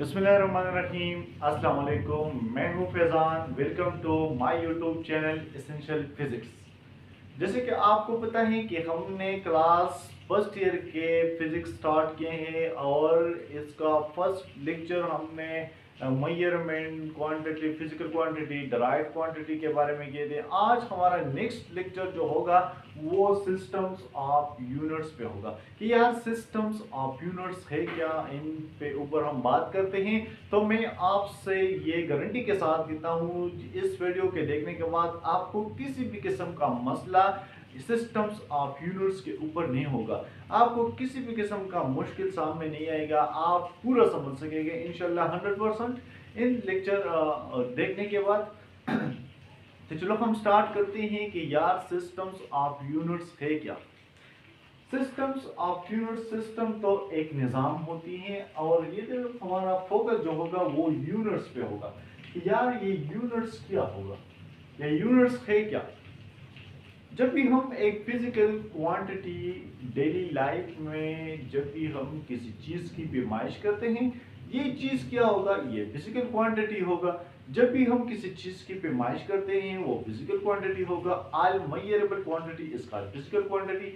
बिस्मिल्लाहिर्रहमानिर्रहीम, अस्सलाम वालेकुम। मैं हूं Faizan. Welcome to my YouTube channel essential physics. जैसे कि आपको पता है कि हमने क्लास फर्स्ट ईयर के फिजिक्स स्टार्ट किए हैं और इसका फर्स्ट लेक्चर हमने measurement quantity, physical quantity, derive quantity के बारे में किए थे। आज हमारा नेक्स्ट लेक्चर जो होगा वो सिस्टम्स ऑफ यूनिट्स पे होगा कि यार सिस्टम्स ऑफ यूनिट्स है क्या, इन पे ऊपर हम बात करते हैं। तो मैं आपसे ये गारंटी के साथ कहता हूँ इस वीडियो के देखने के बाद आपको किसी भी किस्म का मसला सिस्टम्स ऑफ यूनिट्स के ऊपर नहीं होगा, आपको किसी भी किस्म का मुश्किल सामने नहीं आएगा, आप पूरा समझ सकेंगे इंशाल्लाह 100% इन लेक्चर देखने के बाद। तो चलो हम स्टार्ट करते हैं कि यार सिस्टम्स ऑफ यूनिट्स है क्या। सिस्टम्स ऑफ यूनिट, सिस्टम तो एक निज़ाम होती है और ये जो हमारा फोकस जो होगा वो यूनिट्स पे होगा कि यार ये यूनिट्स क्या होगा, ये यूनिट्स है क्या। जब भी हम एक फिजिकल क्वांटिटी डेली लाइफ में जब भी हम किसी चीज़ की पैमाइश करते हैं, ये चीज़ क्या होगा, ये फिजिकल क्वांटिटी होगा। जब भी हम किसी चीज़ की पैमाइश करते हैं वो फिजिकल क्वांटिटी होगा। All measurable quantity is called physical quantity.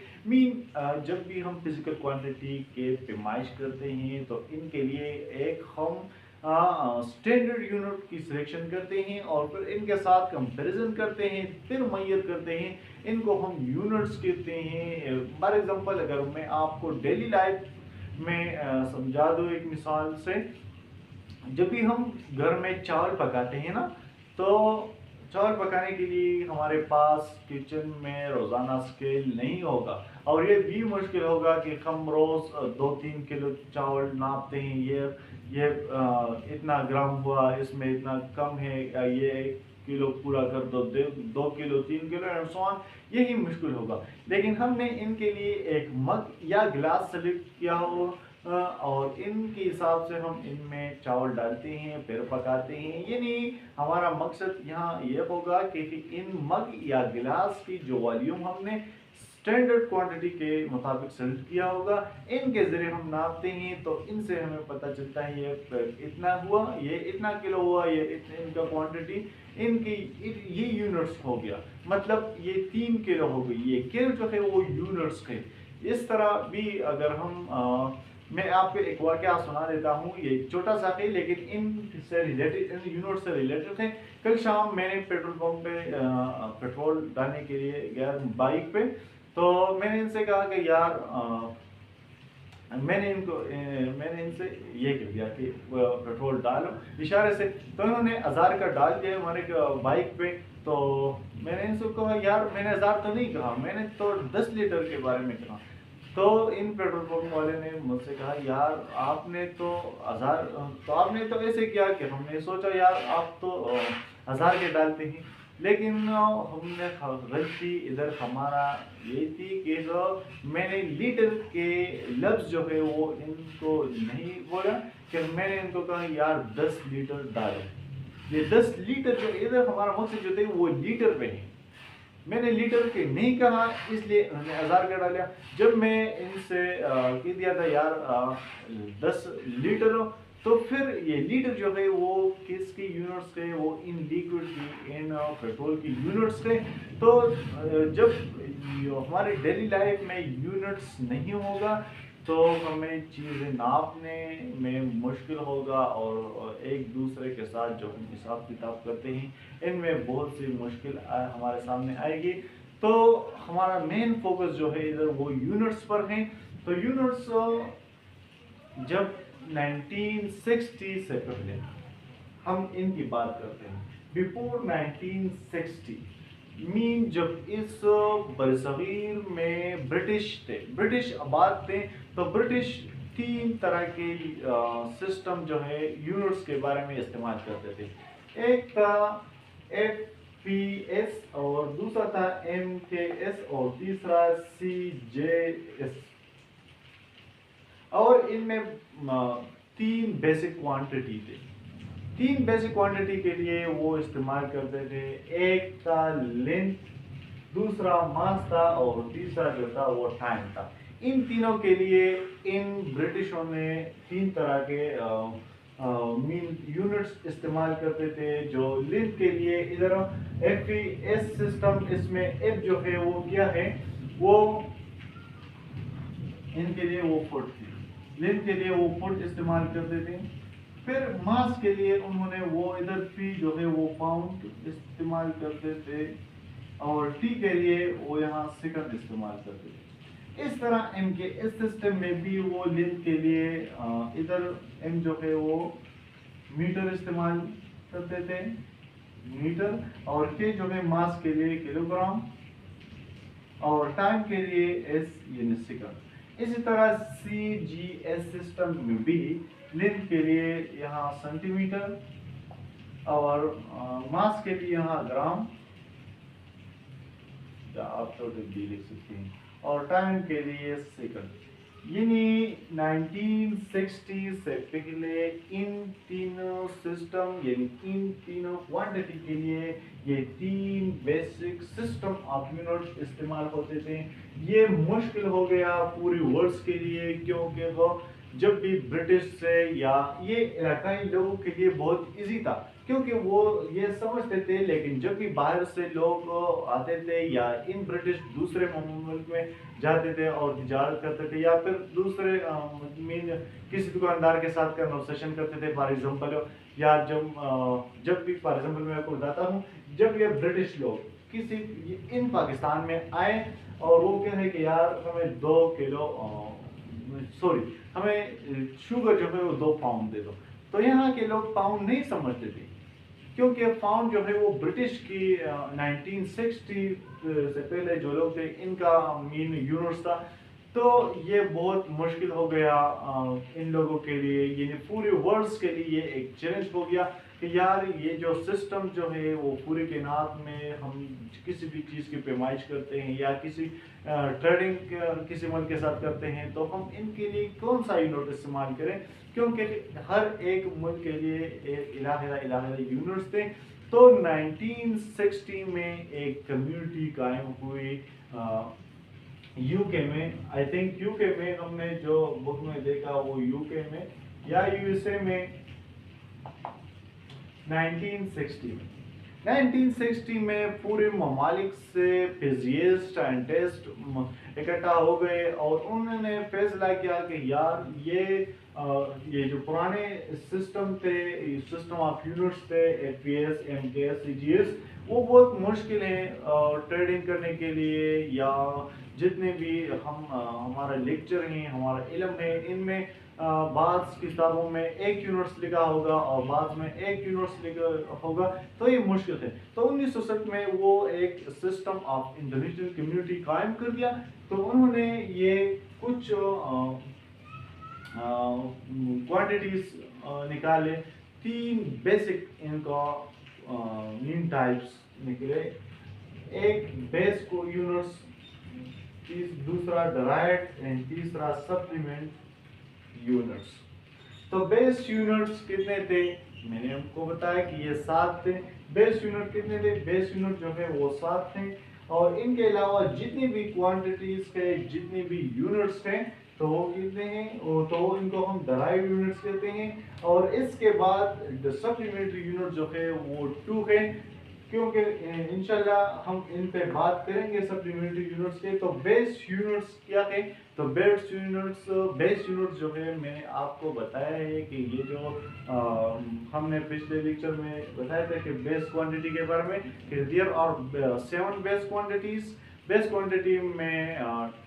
जब भी हम फिजिकल क्वांटिटी के पैमाइश करते हैं तो इनके लिए एक हम स्टैंडर्ड यूनिट की सिलेक्शन करते हैं और फिर इनके साथ कंपैरिजन करते हैं, फिर मेजर करते हैं, इनको हम यूनिट्स कहते हैं। फॉर एग्जांपल अगर मैं आपको डेली लाइफ में समझा दूं एक मिसाल से, जब भी हम घर में चावल पकाते हैं ना, तो चावल पकाने के लिए हमारे पास किचन में रोज़ाना स्केल नहीं होगा और ये भी मुश्किल होगा कि हम रोज़ 2-3 किलो चावल नापते हैं। ये इतना ग्राम हुआ, इसमें इतना कम है, ये 1 किलो पूरा कर दो, 2 kilo, 3 kilo and so on, यही मुश्किल होगा। लेकिन हमने इनके लिए एक मग या गिलास सेलेक्ट किया हो और इनके हिसाब से हम इनमें चावल डालते हैं, फिर पकाते हैं। ये नहीं, हमारा मकसद यहाँ ये होगा कि इन मग या गिलास की जो वॉल्यूम हमने स्टैंडर्ड क्वांटिटी के मुताबिक सेलेक्ट किया होगा, इनके ज़रिए हम नापते हैं तो इनसे हमें पता चलता है ये इतना हुआ, ये इतना किलो हुआ, ये इनका क्वांटिटी, इनकी ये यूनिट्स हो गया, मतलब ये 3 किलो हो गई। ये किलो जो है वो यूनिट्स है। इस तरह भी अगर हम मैं आपको एक वाकया सुना देता हूँ, ये छोटा सा है लेकिन इनसे रिलेटेड, इन यूनिट से रिलेटेड है। कल शाम मैंने पेट्रोल पंप पे पेट्रोल डालने के लिए गया बाइक पे, तो मैंने इनसे कहा कि यार मैंने इनसे ये कह दिया कि पेट्रोल डालो इशारे से, तो इन्होंने 1000 का डाल दिया हमारे बाइक पे। तो मैंने इनसे कहा यार मैंने 1000 तो नहीं कहा, मैंने तो 10 लीटर के बारे में कहा। तो इन पेट्रोल पंप वाले ने मुझसे कहा यार आपने तो 1000, तो आपने तो ऐसे किया कि हमने सोचा यार आप तो 1000 के डालते हैं, लेकिन हमने गलती इधर हमारा ये थी कि जो मैंने लीटर के लफ्ज़ जो है वो इनको नहीं बोला, कि मैंने इनको कहा यार 10 लीटर डालो। ये 10 लीटर जो इधर हमारा मकसद जो थे वो लीटर पे है, मैंने लीटर के नहीं कहा इसलिए उन्होंने 1000 का डाला। जब मैं इनसे कह दिया था यार 10 लीटर हो, तो फिर ये लीटर जो है वो किसकी यूनिट्स थे, वो इन लिक्विड की, इन पेट्रोल की यूनिट्स थे। तो जब हमारे डेली लाइफ में यूनिट्स नहीं होगा तो हमें चीज़ें नापने में मुश्किल होगा और एक दूसरे के साथ जो हम हिसाब किताब करते हैं इनमें बहुत सी मुश्किल हमारे सामने आएगी। तो हमारा मेन फोकस जो है इधर वो यूनिट्स पर है। तो यूनिट्स जब 1960 से पहले हम इनकी बात करते हैं, बिफोर 1960 जब इस बरसगीर में ब्रिटिश थे, ब्रिटिश आबाद थे, तो ब्रिटिश 3 तरह के सिस्टम जो है यूनिट्स के बारे में इस्तेमाल करते थे। एक था FPS और दूसरा था MKS और तीसरा CJS। और इनमें 3 बेसिक क्वांटिटी थे। 3 बेसिक क्वांटिटी के लिए वो इस्तेमाल करते थे। एक था लेंथ, दूसरा मास था और तीसरा जो था वो टाइम था। इन तीनों के लिए इन ब्रिटिशों ने 3 तरह के मीन यूनिट्स इस्तेमाल करते थे। जो लेंथ के लिए इधर एफ एस सिस्टम, इसमें एफ जो है वो क्या है, वो इनके लिए वो फुट थी, लेंथ के लिए वो फुट इस्तेमाल करते थे। फिर मास के लिए उन्होंने वो इधर पी जो है वो पाउंड इस्तेमाल करते थे, और टी के लिए वो यहाँ सेकंड इस्तेमाल करते थे। इस तरह एम के इस सिस्टम में भी वो लेंथ के लिए इधर एम जो है वो मीटर इस्तेमाल करते थे, मीटर, और के जो है मास के लिए किलोग्राम, और टाइम के लिए एस यूनिट सेकंड। इसी तरह सी जी एस सिस्टम में भी लेंथ के लिए यहाँ सेंटीमीटर, और मास के लिए यहाँ ग्राम, या आप तो भी लिख सकते हैं, और टाइम के लिए सेकंड। यानी 1960 से पहले इन तीनों सिस्टम, यानी इन तीनों क्वांटिटी के लिए ये तीन बेसिक सिस्टम ऑफ यूनिट्स इस्तेमाल होते थे। ये मुश्किल हो गया पूरी वर्ल्ड के लिए, क्योंकि वो जब भी ब्रिटिश से या ये इलाकाई लोगों के लिए बहुत इजी था, क्योंकि वो ये समझते थे। लेकिन जब भी बाहर से लोग आते थे या इन ब्रिटिश दूसरे मुल्क में जाते थे और तिजारत करते थे, या फिर दूसरे मीन किसी दुकानदार के साथ कन्वर्सेशन करते थे फॉर एग्जांपल, या जब भी फॉर एग्जांपल मैं आपको बताता हूँ, जब ये ब्रिटिश लोग किसी इन पाकिस्तान में आए और वो कह रहे कि यार हमें 2 किलो हमें शुगर जो है वो 2 पाउंड दे दो, तो यहाँ के लोग पाउंड नहीं समझते थे, क्योंकि पाउंड जो है वो ब्रिटिश की 1960 से पहले जो लोग थे इनका मीन यूनिट्स था। तो ये बहुत मुश्किल हो गया इन लोगों के लिए, ये पूरे वर्ल्ड के लिए एक चैलेंज हो गया कि यार ये जो सिस्टम जो है वो पूरी कायनात में हम किसी भी चीज़ की पैमाइश करते हैं या किसी ट्रेडिंग किसी मुल्क के साथ करते हैं, तो हम इनके लिए कौन सा यूनिट इस्तेमाल करें, क्योंकि हर एक मुल्क के लिए इलाही यूनिट्स थे। तो 1960 में एक कम्युनिटी कायम हुई यूके में। आई थिंक यूके में हमने जो बुक में देखा वो यूके में या यूएसए में 1960 में पूरे ममालिक से फिजिस्ट साइंटिस्ट इकट्ठा हो गए और उन्होंने फैसला किया कि यार ये जो पुराने सिस्टम थे, सिस्टम ऑफ यूनिट्स थे, एफपीएस, एमकेएस, सीजीएस, वो बहुत मुश्किल है ट्रेडिंग करने के लिए, या जितने भी हम हमारा लेक्चर हैं, हमारा इल्म है, इनमें बाद किताबों में एक यूनिट्स लिखा होगा और बाद में एक यूनिट्स लिखा होगा, तो ये मुश्किल है। तो 1960 में वो एक सिस्टम ऑफ इंटरनेशनल कम्युनिटी कायम कर दिया। तो उन्होंने ये कुछ क्वांटिटीज निकाले, 3 बेसिक इनका मीन टाइप्स निकले। एक बेस को यूनिट्स, दूसरा डिराइव्ड एंड तीसरा सप्लीमेंट यूनिट्स। तो बेस यूनिट्स कितने थे, मैंने आपको बताया कि ये 7 थे। बेस यूनिट कितने थे, बेस यूनिट जो है वो 7 थे, और इनके अलावा जितनी भी क्वांटिटीज थे, जितने भी यूनिट्स थे, तो वो कितने हैं, तो इनको हम डिराइव्ड यूनिट्स कहते हैं। और इसके बाद सप्लीमेंट्री यूनिट जो है वो 2 है, क्योंकि इंशाल्लाह हम इन पे बात करेंगे सप्लीमेंट्री यूनिट्स के। तो बेस यूनिट्स क्या है, तो बेस यूनिट्स जो है मैंने आपको बताया है कि ये जो हमने पिछले लेक्चर में बताया था कि बेस क्वांटिटी के बारे में, कि there are 7 base quantities. Base quantity में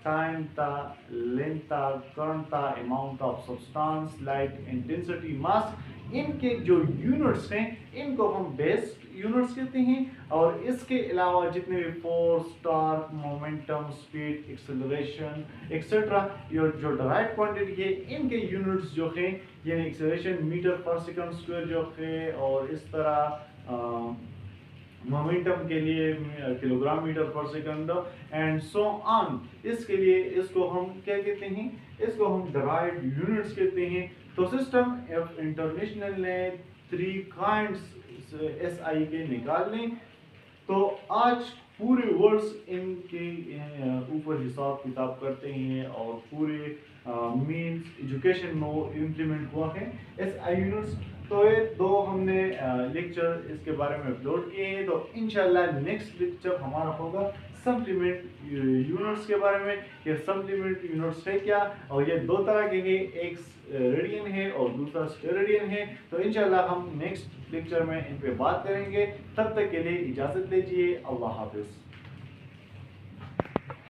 टाइम था, लेंथ था, करंट था, amount of substance, light, intensity, mass. इनके जो यूनिट्स हैं इनको हम बेस यूनिट्स कहते हैं। और इसके अलावा जितने भी force, torque, momentum, speed, acceleration etcetera, जो डिराइव्ड क्वांटिटी है, इनके यूनिट्स जो हैं यानी एक्सेलरेशन मीटर पर सेकंड स्क्वायर जो है, और इस तरह मोमेंटम के लिए किलोग्राम मीटर पर सेकंड एंड सो ऑन। इसके लिए इसको हम क्या कहते हैं, इसको हम डिराइव्ड यूनिट्स कहते हैं। तो सिस्टम ऑफ इंटरनेशनल ने 3 काइंड्स एसआई के निकाल लें। तो आज पूरे वर्ड्स इनके ऊपर हिसाब किताब करते हैं और पूरे मीन्स एजुकेशन में वो इम्प्लीमेंट हुआ है एस आई यूनिट्स। तो ये दो हमने लेक्चर इसके बारे में अपलोड किए हैं। तो इंशाल्लाह नेक्स्ट लेक्चर हमारा होगा सप्लीमेंट यूनिट्स के बारे में। ये सप्लीमेंट यूनिट्स है क्या, और ये दो तरह के हैं, एक रेडियन है और दूसरा स्टेरेडियन है। तो इंशाल्लाह हम नेक्स्ट लेक्चर में इन पे बात करेंगे। तब तक के लिए इजाज़त लीजिए। अल्लाह हाफिज़।